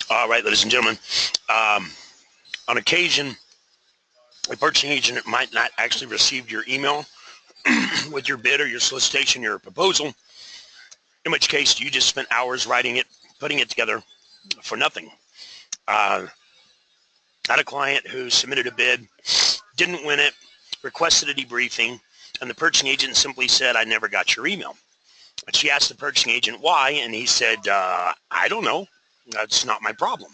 All right, ladies and gentlemen, on occasion, a purchasing agent might not actually receive your email with your bid or your solicitation, your proposal, in which case you just spent hours writing it, putting it together for nothing. I had a client who submitted a bid, didn't win it, requested a debriefing, and the purchasing agent simply said, "I never got your email." And she asked the purchasing agent why, and he said, "I don't know. That's not my problem."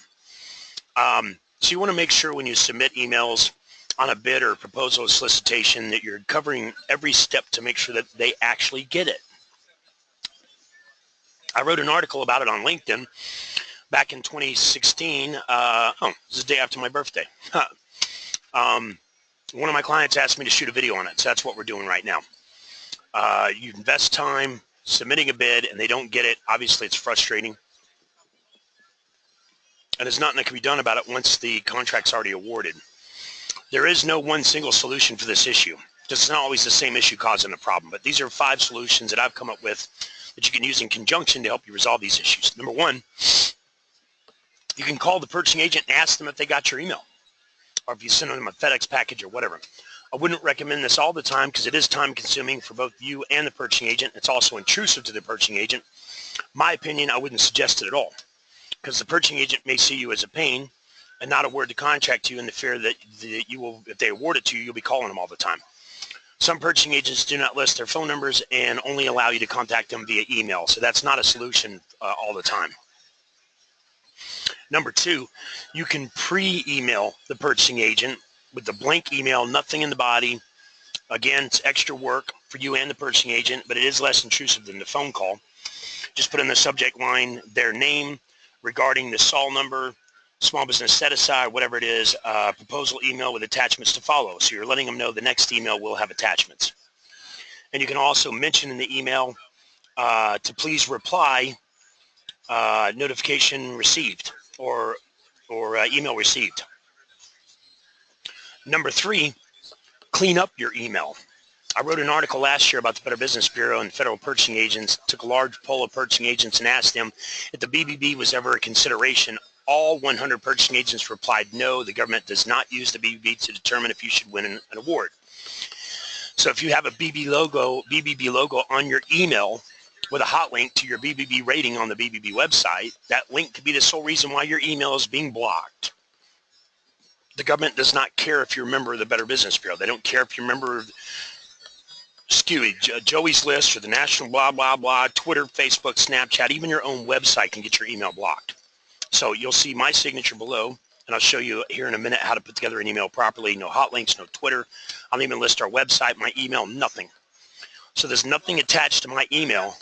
So you want to make sure when you submit emails on a bid or proposal solicitation that you're covering every step to make sure that they actually get it. I wrote an article about it on LinkedIn back in 2016. This is the day after my birthday. One of my clients asked me to shoot a video on it, so that's what we're doing right now. You invest time submitting a bid and they don't get it. Obviously, it's frustrating. And there's nothing that can be done about it once the contract's already awarded. There is no one single solution for this issue. It's not always the same issue causing the problem, but these are 5 solutions that I've come up with that you can use in conjunction to help you resolve these issues. Number 1, you can call the purchasing agent and ask them if they got your email, or if you send them a FedEx package or whatever. I wouldn't recommend this all the time because it is time consuming for both you and the purchasing agent. It's also intrusive to the purchasing agent. My opinion, I wouldn't suggest it at all because the purchasing agent may see you as a pain and not award the contract to you in the fear that you will, if they award it to you, you'll be calling them all the time. Some purchasing agents do not list their phone numbers and only allow you to contact them via email. So that's not a solution all the time. Number 2, you can pre-email the purchasing agent with the blank email, nothing in the body. Again, it's extra work for you and the purchasing agent, but it is less intrusive than the phone call. Just put in the subject line their name regarding the SOL number, small business set aside, whatever it is, proposal email with attachments to follow. So you're letting them know the next email will have attachments. And you can also mention in the email to please reply notification received or email received. Number 3, clean up your email. I wrote an article last year about the Better Business Bureau and federal purchasing agents, took a large poll of purchasing agents and asked them if the BBB was ever a consideration. All 100 purchasing agents replied no, the government does not use the BBB to determine if you should win an award. So if you have a BBB logo on your email with a hot link to your BBB rating on the BBB website, that link could be the sole reason why your email is being blocked. The government does not care if you're a member of the Better Business Bureau. They don't care if you're a member of Joey's List or the National blah, blah, blah, Twitter, Facebook, Snapchat, even your own website can get your email blocked. So you'll see my signature below, and I'll show you here in a minute how to put together an email properly. No hot links, no Twitter. I don't even list our website, my email, nothing. So there's nothing attached to my email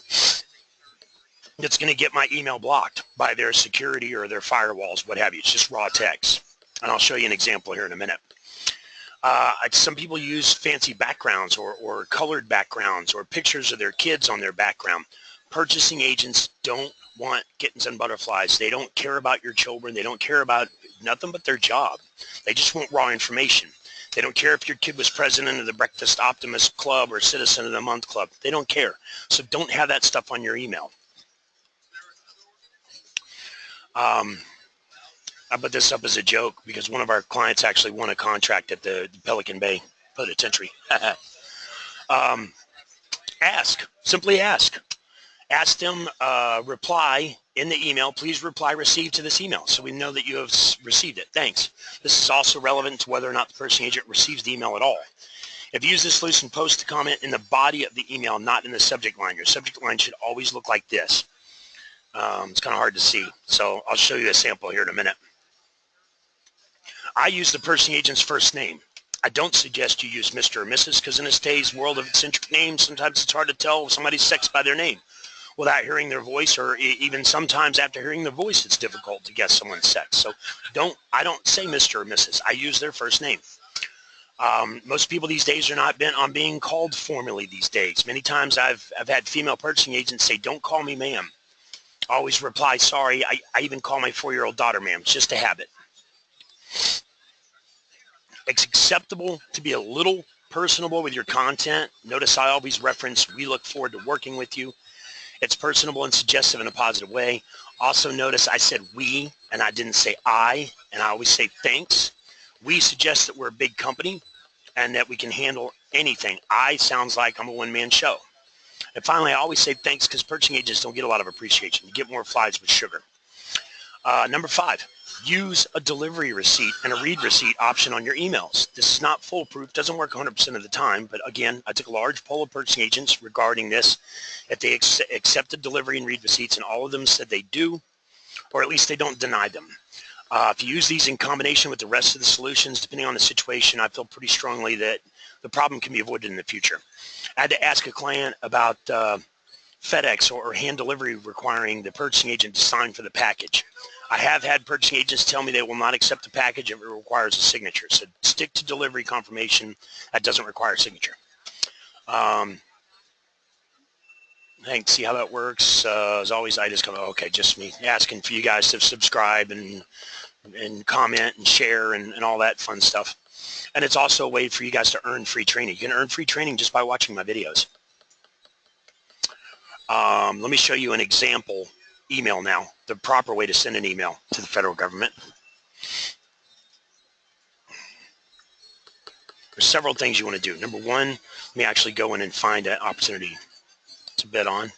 that's going to get my email blocked by their security or their firewalls, what have you. It's just raw text. And I'll show you an example here in a minute. Some people use fancy backgrounds or colored backgrounds or pictures of their kids on their background. Purchasing agents don't want kittens and butterflies. They don't care about your children. They don't care about nothing but their job. They just want raw information. They don't care if your kid was president of the Breakfast Optimist Club or Citizen of the Month Club. They don't care. So don't have that stuff on your email. I put this up as a joke because one of our clients actually won a contract at the Pelican Bay Penitentiary. Simply ask. Ask them, reply in the email, please reply received to this email so we know that you have received it. Thanks. This is also relevant to whether or not the purchasing agent receives the email at all. If you use this solution, post a comment in the body of the email, not in the subject line. Your subject line should always look like this. It's kind of hard to see, so I'll show you a sample here in a minute. I use the purchasing agent's first name. I don't suggest you use Mr. or Mrs. because in this day's world of eccentric names, sometimes it's hard to tell somebody's sex by their name without hearing their voice, or even sometimes after hearing their voice, it's difficult to guess someone's sex. So I don't say Mr. or Mrs. I use their first name. Most people these days are not bent on being called formally these days. Many times I've had female purchasing agents say, don't call me ma'am. I always reply, sorry. I even call my 4-year-old daughter ma'am. It's just a habit. It's acceptable to be a little personable with your content. Notice I always reference, we look forward to working with you. It's personable and suggestive in a positive way. Also notice I said we and I didn't say I, and I always say thanks. We suggest that we're a big company and that we can handle anything. I sounds like I'm a one-man show. And finally, I always say thanks because purchasing agents don't get a lot of appreciation. You get more flies with sugar. Number 5, use a delivery receipt and a read receipt option on your emails. This is not foolproof, doesn't work 100% of the time, but again, I took a large poll of purchasing agents regarding this, if they accepted delivery and read receipts, and all of them said they do, or at least they don't deny them. If you use these in combination with the rest of the solutions, depending on the situation, I feel pretty strongly that the problem can be avoided in the future. I had to ask a client about FedEx or hand delivery requiring the purchasing agent to sign for the package. I have had purchasing agents tell me they will not accept a package if it requires a signature. So stick to delivery confirmation that doesn't require a signature. Thanks. See how that works? As always, I just come, okay, just me asking for you guys to subscribe and comment and share and all that fun stuff. And it's also a way for you guys to earn free training. You can earn free training just by watching my videos. Let me show you an example email now, the proper way to send an email to the federal government. There's several things you want to do. Number 1, let me actually go in and find an opportunity to bid on.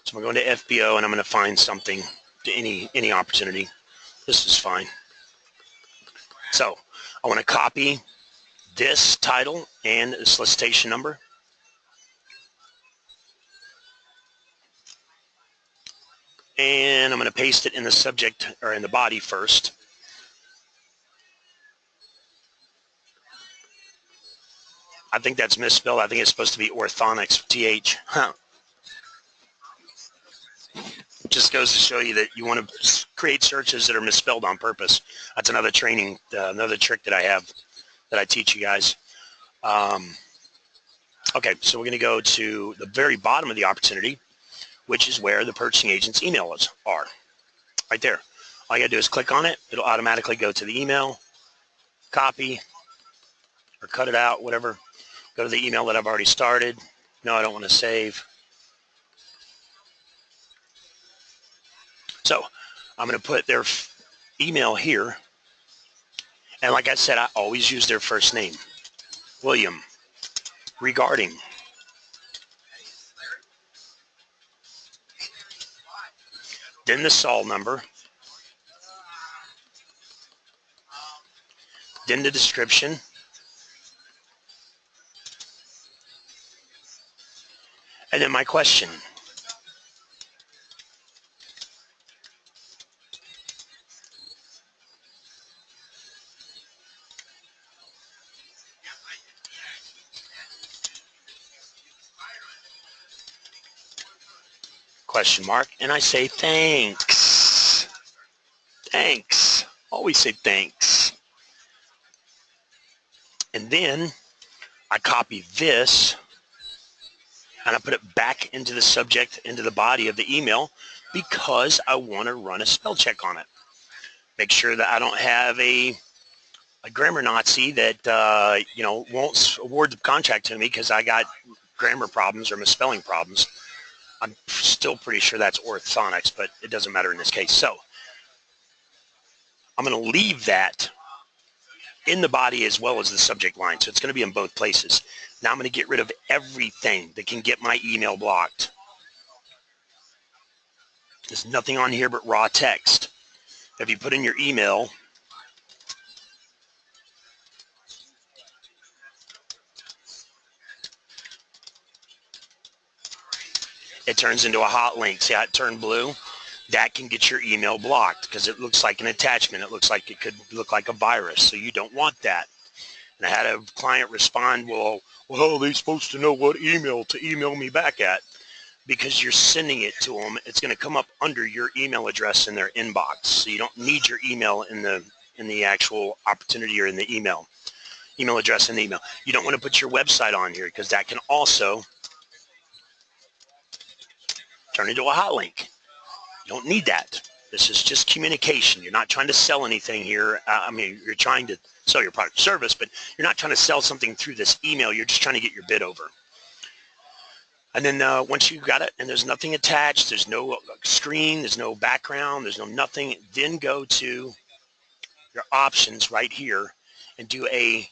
So I'm going to FBO and I'm going to find something to any opportunity. This is fine. So I want to copy this title and the solicitation number. And I'm going to paste it in the subject or in the body first. I think that's misspelled. I think it's supposed to be orthotics, TH. Huh. Just goes to show you that you want to create searches that are misspelled on purpose. That's another training, another trick that I have that I teach you guys. Okay, so we're going to go to the very bottom of the opportunity, which is where the purchasing agent's emails are. Right there. All you got to do is click on it. It'll automatically go to the email, copy, or cut it out, whatever. Go to the email that I've already started. No, I don't want to save. So I'm going to put their email here. And like I said, I always use their first name. William, regarding. Then the SOL number. Then the description. And then my question. Question mark, and I say thanks. Thanks. Always say thanks. And then I copy this and I put it back into the subject, into the body of the email, because I want to run a spell check on it. Make sure that I don't have a grammar Nazi that won't award the contract to me because I got grammar problems or misspelling problems. I'm still pretty sure that's orthotics, but it doesn't matter in this case. So I'm going to leave that in the body as well as the subject line. So it's going to be in both places. Now I'm going to get rid of everything that can get my email blocked. There's nothing on here but raw text. If you put in your email, it turns into a hot link. See how it turned blue? That can get your email blocked because it looks like an attachment. It looks like it could look like a virus. So you don't want that. And I had a client respond, well, are they supposed to know what email to email me back at? Because you're sending it to them. It's going to come up under your email address in their inbox. So you don't need your email in the actual opportunity or in the email address in the email. You don't want to put your website on here because that can also turn into a hot link. You don't need that. This is just communication. You're not trying to sell anything here. I mean, you're trying to sell your product or service, but you're not trying to sell something through this email. You're just trying to get your bid over. And then once you got it and there's nothing attached, there's no screen, there's no background, there's no nothing, then go to your options right here and do a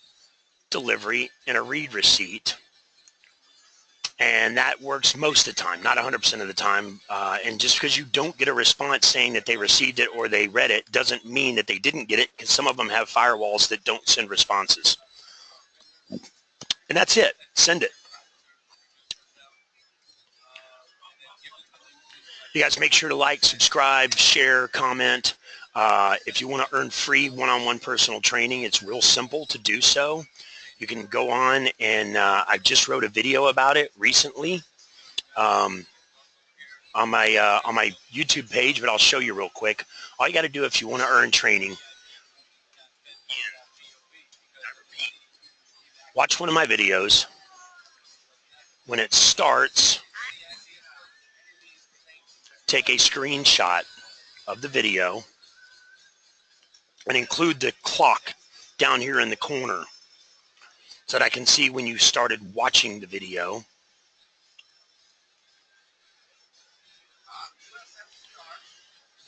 delivery and a read receipt. And that works most of the time, not 100% of the time. And just because you don't get a response saying that they received it or they read it doesn't mean that they didn't get it, because some of them have firewalls that don't send responses. And that's it. Send it. You guys make sure to like, subscribe, share, comment. If you want to earn free one-on-one personal training, it's real simple to do so. You can go on, and I just wrote a video about it recently on my YouTube page, but I'll show you real quick. All you got to do if you want to earn training, watch one of my videos. When it starts, take a screenshot of the video and include the clock down here in the corner so that I can see when you started watching the video.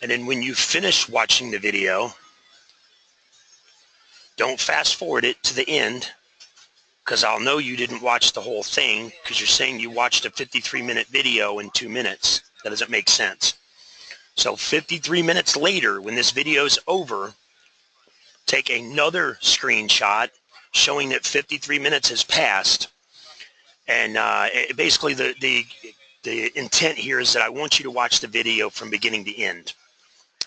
And then when you finish watching the video, don't fast forward it to the end, because I'll know you didn't watch the whole thing, because you're saying you watched a 53-minute video in 2 minutes. That doesn't make sense. So 53 minutes later, when this video is over, take another screenshot showing that 53 minutes has passed. And basically the intent here is that I want you to watch the video from beginning to end.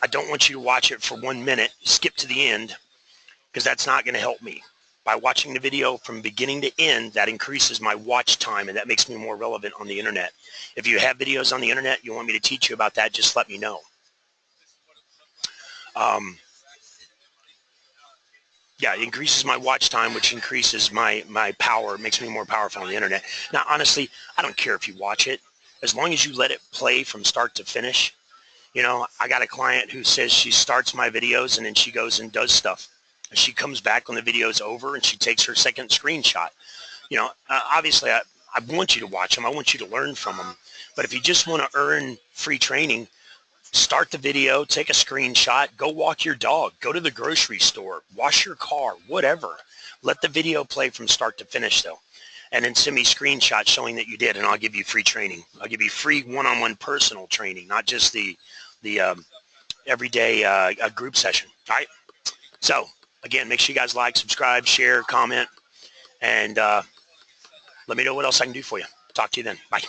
I don't want you to watch it for 1 minute, skip to the end, because that's not going to help me. By watching the video from beginning to end, that increases my watch time, and that makes me more relevant on the internet. If you have videos on the internet, you want me to teach you about that, just let me know. Yeah, it increases my watch time, which increases my power, makes me more powerful on the internet. Now, honestly, I don't care if you watch it. As long as you let it play from start to finish. You know, I got a client who says she starts my videos and then she goes and does stuff. And she comes back when the video's over and she takes her second screenshot. You know, obviously, I want you to watch them. I want you to learn from them. But if you just want to earn free training, start the video, take a screenshot, go walk your dog, go to the grocery store, wash your car, whatever. Let the video play from start to finish, though. And then send me screenshots showing that you did, and I'll give you free training. I'll give you free one-on-one personal training, not just the everyday group session. All right? So, again, make sure you guys like, subscribe, share, comment, and let me know what else I can do for you. Talk to you then. Bye.